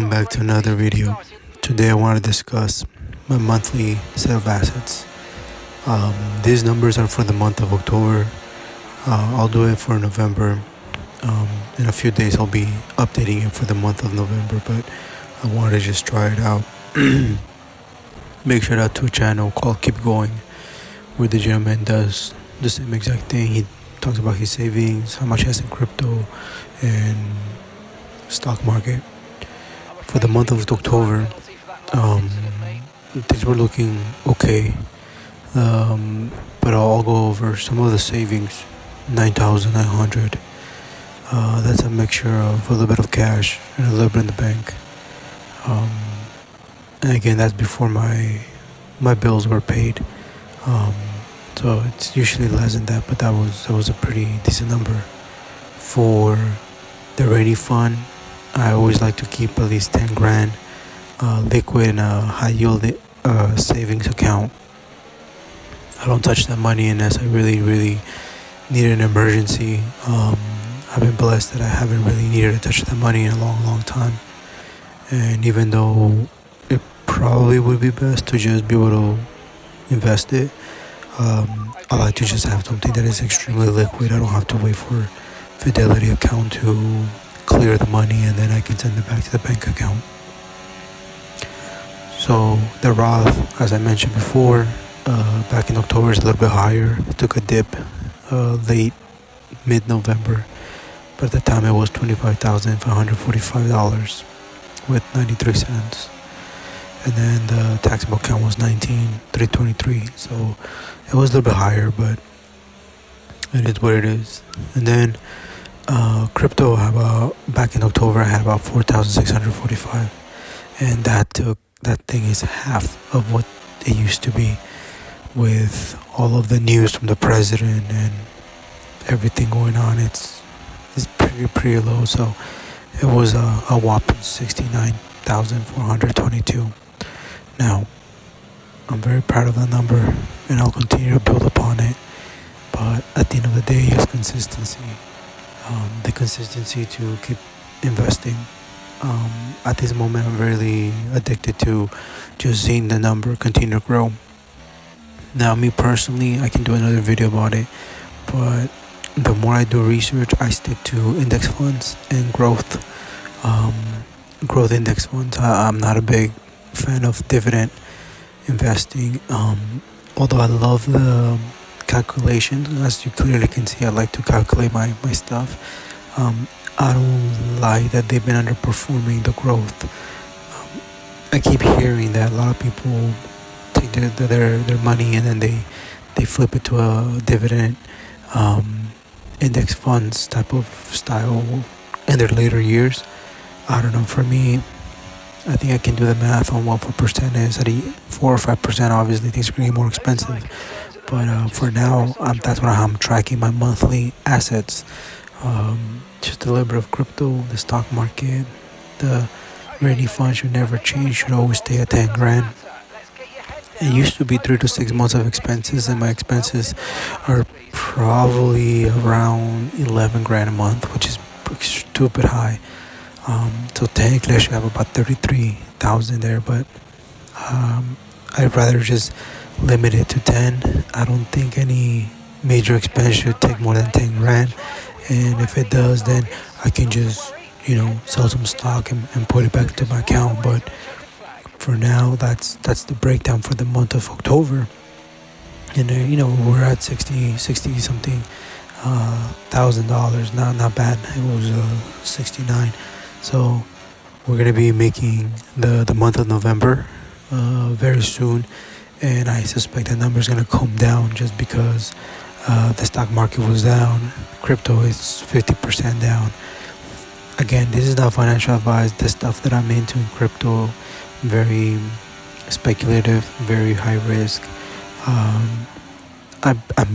welcome back to another video. Today I want to discuss my monthly set of assets. These numbers are for the month of October. I'll do it for November. In a few days I'll be updating it for the month of November, but I want to just try it out. Make sure out to a channel called Keep Going, where the gentleman does the same exact thing. He talks about his savings, how much he has in crypto and stock market. For the month of October, things were looking okay, but I'll go over some of the savings. 9,900. That's a mixture of a little bit of cash and a little bit in the bank. And again, that's before my bills were paid. So it's usually less than that, but that was a pretty decent number. For the rainy fund, I always like to keep at least 10 grand liquid in a high yield savings account. I don't touch that money unless I really need an emergency. I've been blessed that I haven't really needed to touch that money in a long time. And even though it probably would be best to just be able to invest it, I like to just have something that is extremely liquid. I don't have to wait for Fidelity account to clear the money and then I can send it back to the bank account. So the Roth, as I mentioned before, back in October is a little bit higher. It took a dip late mid-November, but at the time it was $25,545 with 93 cents. And then the taxable account was 19,323. So it was a little bit higher, but it is what it is. And then crypto, back in October I had about 4,645, and that thing is half of what it used to be, with all of the news from the president and everything going on. It's pretty low. So it was a whopping 69,422. Now I'm very proud of that number, and I'll continue to build upon it. But at the end of the day, it's consistency. The consistency to keep investing. At this moment, I'm really addicted to just seeing the number continue to grow. Now, me personally, I can do another video about it, but the more I do research, I stick to index funds and growth index funds. I'm not a big fan of dividend investing, although I love the calculations. As you clearly can see, I like to calculate my stuff. I don't like that they've been underperforming the growth. I keep hearing that a lot of people take their money and then they flip it to a dividend index funds type of style in their later years. I don't know, for me, I think I can do the math on what 4% is. At 4 or 5%, obviously things are getting more expensive. But for now, that's what I'm tracking my monthly assets. Just a little bit of crypto, the stock market, the rainy fund should never change, should always stay at 10 grand. It used to be 3 to 6 months of expenses, and my expenses are probably around 11 grand a month, which is stupid high. So technically I should have about 33,000 there, but I'd rather just limit it to 10. I don't think any major expense should take more than 10 grand. And if it does, then I can just, sell some stock and put it back into my account. But for now, that's the breakdown for the month of October. And we're at 60 something $1,000. Not bad. It was 69. So we're gonna be making the month of November very soon, and I suspect that number is gonna come down just because the stock market was down. Crypto is 50% down. Again, this is not financial advice. The stuff that I'm into in crypto, very speculative, very high risk. I'm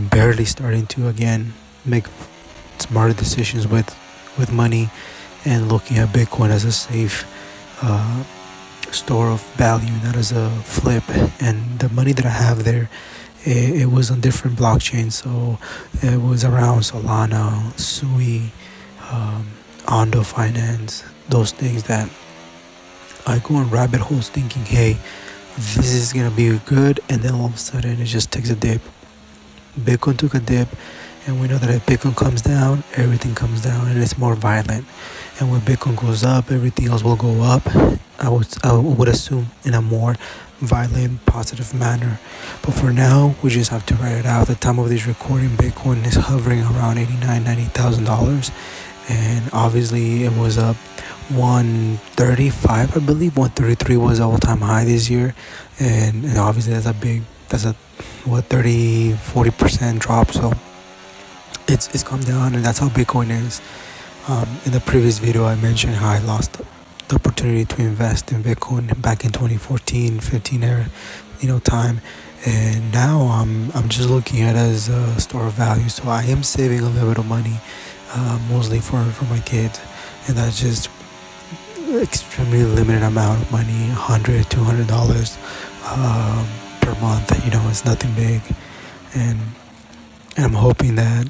barely starting to again make smarter decisions with money, and looking at Bitcoin as a safe store of value, not as a flip. And the money that I have there, it was on different blockchains. So it was around Solana, Sui, Ondo Finance, those things that I go on rabbit holes thinking, hey, this is gonna be good, and then all of a sudden it just takes a dip. Bitcoin took a dip, and we know that if Bitcoin comes down, everything comes down, and it's more violent. And when Bitcoin goes up, everything else will go up. I would assume in a more violent, positive manner. But for now, we just have to write it out. At the time of this recording, Bitcoin is hovering around $90,000, and obviously it was up 135, I believe. 133 was the all-time high this year, and obviously that's a 30-40% drop. So it's come down, and that's how Bitcoin is. In the previous video, I mentioned how I lost the opportunity to invest in Bitcoin back in 2014-15 era, time, and now I'm just looking at it as a store of value. So I am saving a little bit of money, mostly for my kids, and that's just extremely limited amount of money, $100-$200 per month. It's nothing big, and I'm hoping that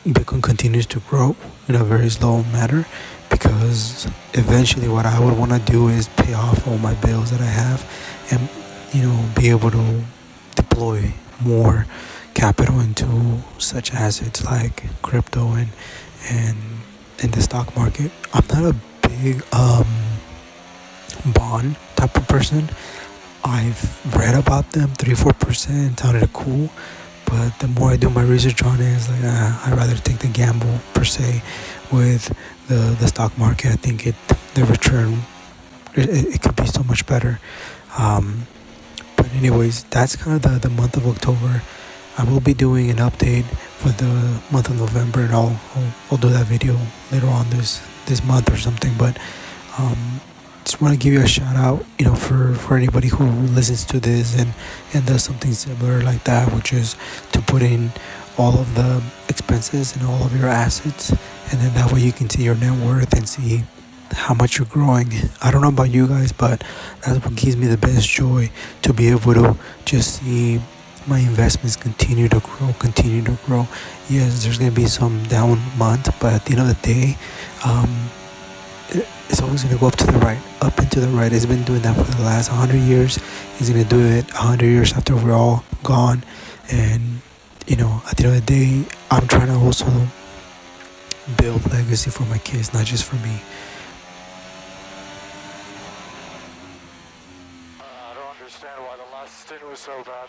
Bitcoin continues to grow in a very slow manner, because eventually what I would want to do is pay off all my bills that I have, and be able to deploy more capital into such assets like crypto and in the stock market. I'm not a big bond type of person. I've read about them. 3-4% sounded cool, but the more I do my research on it, it's like I'd rather take the gamble per se with the stock market. I think the return it could be so much better. But anyways, that's kind of the month of October. I will be doing an update for the month of November, and I'll do that video later on this month or something. But just want to give you a shout out, for anybody who listens to this and does something similar like that, which is to put in all of the expenses and all of your assets, and then that way you can see your net worth and see how much you're growing. I don't know about you guys, but that's what gives me the best joy, to be able to just see my investments continue to grow. Yes, there's going to be some down month, but at the end of the day, it's always going to go up and to the right. It's been doing that for the last 100 years. It's going to do it 100 years after we're all gone. And at the end of the day, I'm trying to also build legacy for my kids, not just for me. I don't understand why the last stint was so bad.